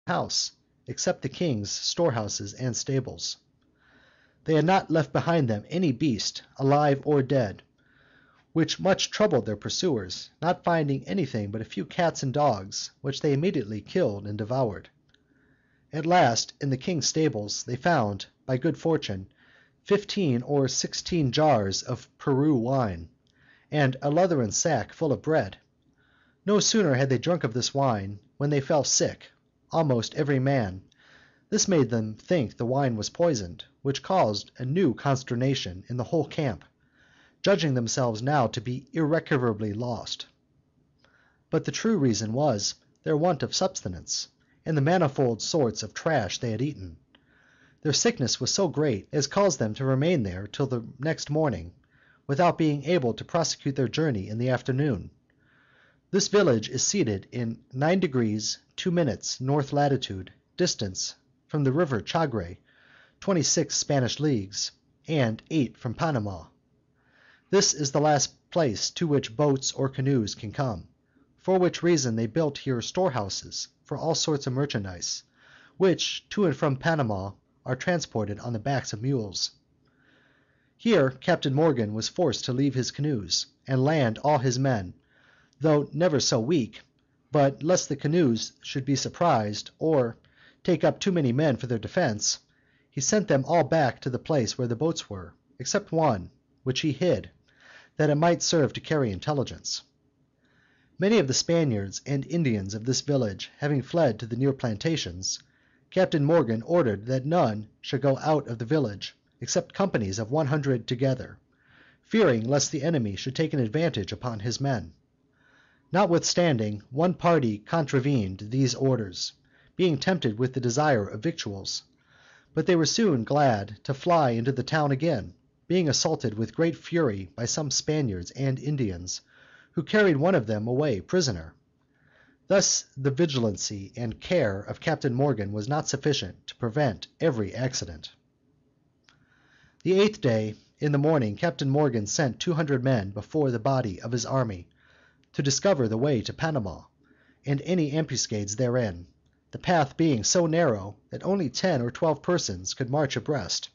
house, except the king's storehouses and stables. They had not left behind them any beast, alive or dead, which much troubled their pursuers, not finding anything but a few cats and dogs, which they immediately killed and devoured. At last, in the king's stables, they found, by good fortune, 15 or 16 jars of Peru wine, and a leathern sack full of bread. No sooner had they drunk of this wine, when they fell sick, almost every man. This made them think the wine was poisoned, which caused a new consternation in the whole camp, judging themselves now to be irrecoverably lost. But the true reason was their want of subsistence, and the manifold sorts of trash they had eaten. Their sickness was so great as caused them to remain there till the next morning, without being able to prosecute their journey in the afternoon. This village is seated in 9 degrees 2 minutes north latitude, distance from the river Chagre, 26 Spanish leagues, and 8 from Panama. This is the last place to which boats or canoes can come, for which reason they built here storehouses for all sorts of merchandise, which to and from Panama are transported on the backs of mules. Here Captain Morgan was forced to leave his canoes, and land all his men, though never so weak, but lest the canoes should be surprised, or take up too many men for their defense, he sent them all back to the place where the boats were, except one, which he hid, that it might serve to carry intelligence. Many of the Spaniards and Indians of this village having fled to the near plantations, Captain Morgan ordered that none should go out of the village, except companies of 100 together, fearing lest the enemy should take an advantage upon his men. Notwithstanding, one party contravened these orders, being tempted with the desire of victuals, but they were soon glad to fly into the town again, being assaulted with great fury by some Spaniards and Indians, who carried one of them away prisoner. Thus the vigilancy and care of Captain Morgan was not sufficient to prevent every accident. The 8th day, in the morning, Captain Morgan sent 200 men before the body of his army, to discover the way to Panama, and any ambuscades therein, the path being so narrow that only 10 or 12 persons could march abreast,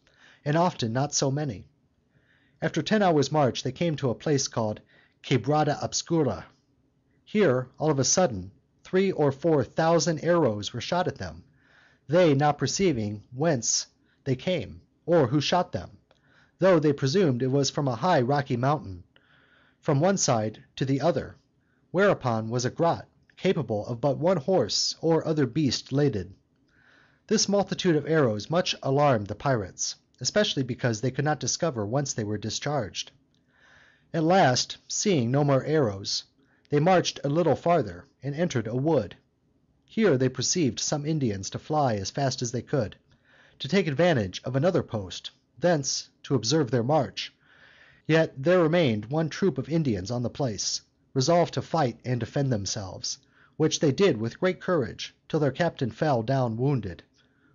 and often not so many. After 10 hours' march they came to a place called Quebrada Obscura. Here, all of a sudden, 3 or 4 thousand arrows were shot at them, they not perceiving whence they came, or who shot them, though they presumed it was from a high rocky mountain, from one side to the other, whereupon was a grot, capable of but 1 horse or other beast laded. This multitude of arrows much alarmed the pirates, especially because they could not discover whence they were discharged. At last, seeing no more arrows, they marched a little farther, and entered a wood. Here they perceived some Indians to fly as fast as they could, to take advantage of another post, thence to observe their march. Yet there remained one troop of Indians on the place, resolved to fight and defend themselves, which they did with great courage, till their captain fell down wounded,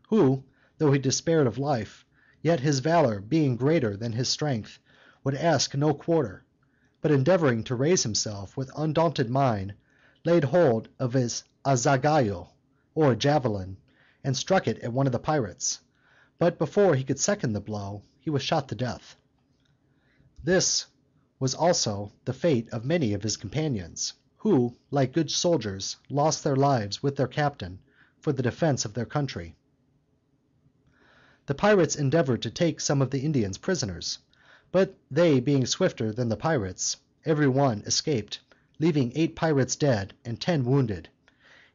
who, though he despaired of life, yet his valor being greater than his strength, would ask no quarter, but endeavoring to raise himself with undaunted mind, laid hold of his azagayo, or javelin, and struck it at one of the pirates, but before he could second the blow, he was shot to death. This was also the fate of many of his companions, who, like good soldiers, lost their lives with their captain for the defense of their country. The pirates endeavored to take some of the Indians prisoners, but they being swifter than the pirates, every one escaped, leaving 8 pirates dead and 10 wounded.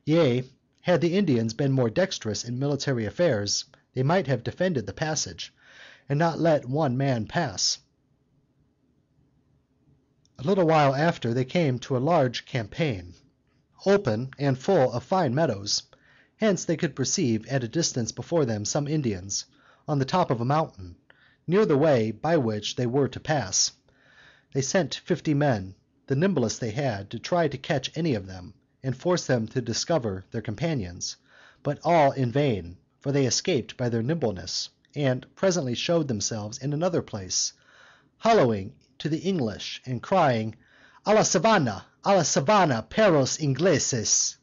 Yea, had the Indians been more dexterous in military affairs, they might have defended the passage, and not let one man pass. A little while after they came to a large champaign, open and full of fine meadows. Hence they could perceive at a distance before them some Indians, on the top of a mountain, near the way by which they were to pass. They sent 50 men, the nimblest they had, to try to catch any of them, and force them to discover their companions, but all in vain, for they escaped by their nimbleness, and presently showed themselves in another place, hollowing to the English, and crying, a la savana, perros ingleses,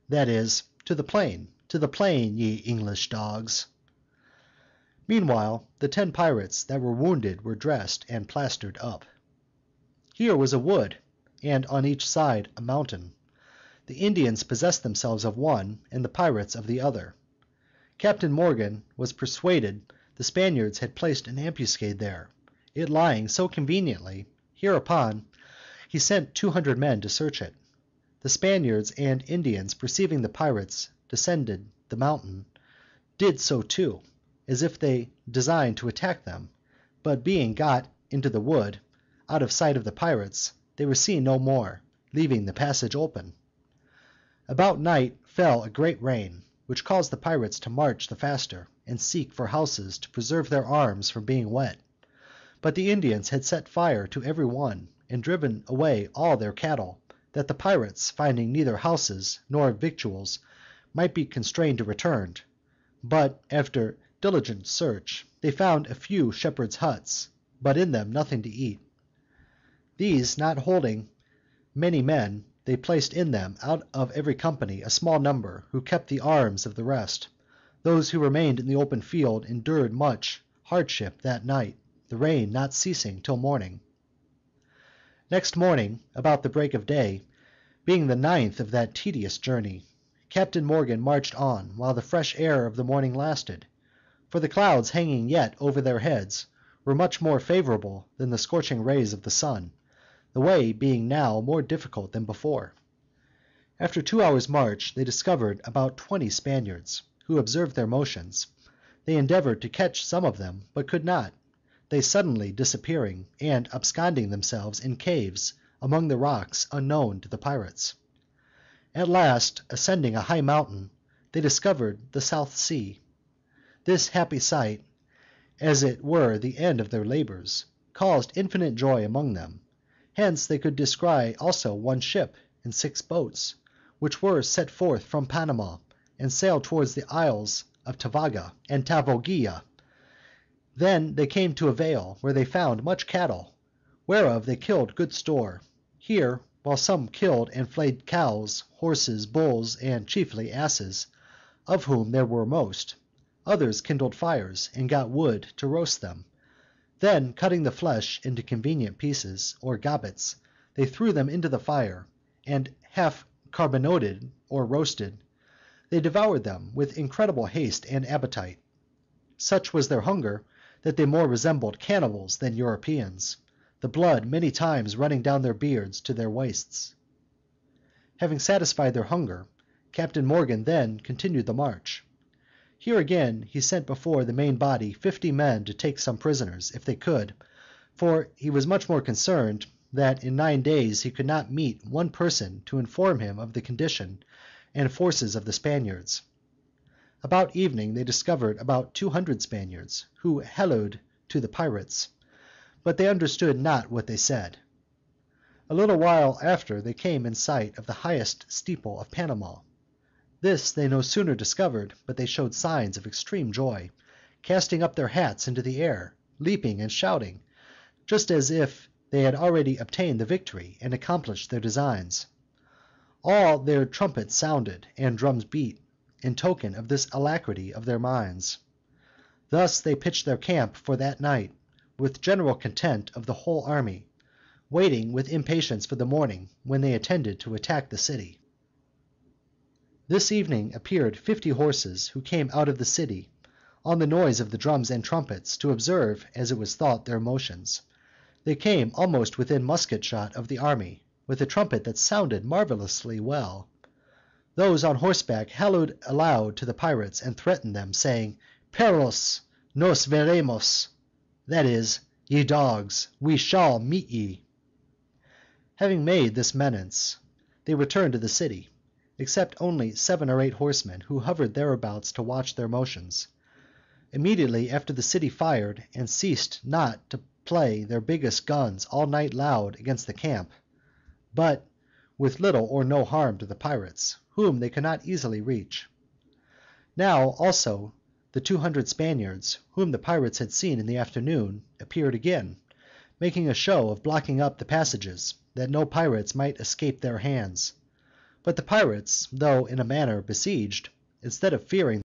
that is, to the plain, To the plain, ye English dogs. Meanwhile, the 10 pirates that were wounded were dressed and plastered up. Here was a wood, and on each side a mountain. The Indians possessed themselves of one, and the pirates of the other. Captain Morgan was persuaded the Spaniards had placed an ambuscade there, it lying so conveniently. Hereupon he sent 200 men to search it. The Spaniards and Indians, perceiving the pirates descended the mountain, did so too, as if they designed to attack them, but being got into the wood, out of sight of the pirates, they were seen no more, leaving the passage open. About night fell a great rain, which caused the pirates to march the faster, and seek for houses to preserve their arms from being wet. But the Indians had set fire to every one, and driven away all their cattle, that the pirates, finding neither houses nor victuals, might be constrained to return. But after diligent search, they found a few shepherds' huts, but in them nothing to eat. These not holding many men, they placed in them, out of every company, a small number, who kept the arms of the rest. Those who remained in the open field endured much hardship that night, the rain not ceasing till morning. Next morning, about the break of day, being the 9th of that tedious journey, Captain Morgan marched on while the fresh air of the morning lasted, for the clouds hanging yet over their heads were much more favorable than the scorching rays of the sun, the way being now more difficult than before. After 2 hours' march they discovered about 20 Spaniards, who observed their motions. They endeavored to catch some of them, but could not, they suddenly disappearing, and absconding themselves in caves among the rocks unknown to the pirates. At last, ascending a high mountain, they discovered the South Sea. This happy sight, as it were the end of their labors, caused infinite joy among them. Hence they could descry also one ship and 6 boats, which were set forth from Panama, and sailed towards the isles of Tavaga and Tavogia. Then they came to a vale, where they found much cattle, whereof they killed good store. Here, while some killed and flayed cows, horses, bulls, and chiefly asses, of whom there were most, others kindled fires, and got wood to roast them. Then, cutting the flesh into convenient pieces, or gobbets, they threw them into the fire, and half carbonated, or roasted, they devoured them with incredible haste and appetite. Such was their hunger, that they more resembled cannibals than Europeans, the blood many times running down their beards to their waists. Having satisfied their hunger, Captain Morgan then continued the march. Here again he sent before the main body 50 men to take some prisoners, if they could, for he was much more concerned that in 9 days he could not meet one person to inform him of the condition and forces of the Spaniards. About evening they discovered about 200 Spaniards, who hallooed to the pirates, but they understood not what they said. A little while after they came in sight of the highest steeple of Panama. This they no sooner discovered, but they showed signs of extreme joy, casting up their hats into the air, leaping and shouting, just as if they had already obtained the victory and accomplished their designs. All their trumpets sounded and drums beat, in token of this alacrity of their minds. Thus they pitched their camp for that night, with general content of the whole army, waiting with impatience for the morning, when they intended to attack the city. This evening appeared 50 horses, who came out of the city, on the noise of the drums and trumpets, to observe, as it was thought, their motions. They came almost within musket shot of the army, with a trumpet that sounded marvelously well. Those on horseback hallooed aloud to the pirates and threatened them, saying, "Perros, nos veremos," that is, "Ye dogs, we shall meet ye." Having made this menace, they returned to the city, except only 7 or 8 horsemen, who hovered thereabouts to watch their motions. Immediately after the city fired, and ceased not to play their biggest guns all night loud against the camp, but with little or no harm to the pirates, whom they could not easily reach. Now also the 200 Spaniards, whom the pirates had seen in the afternoon, appeared again, making a show of blocking up the passages, that no pirates might escape their hands. But the pirates, though in a manner besieged, instead of fearing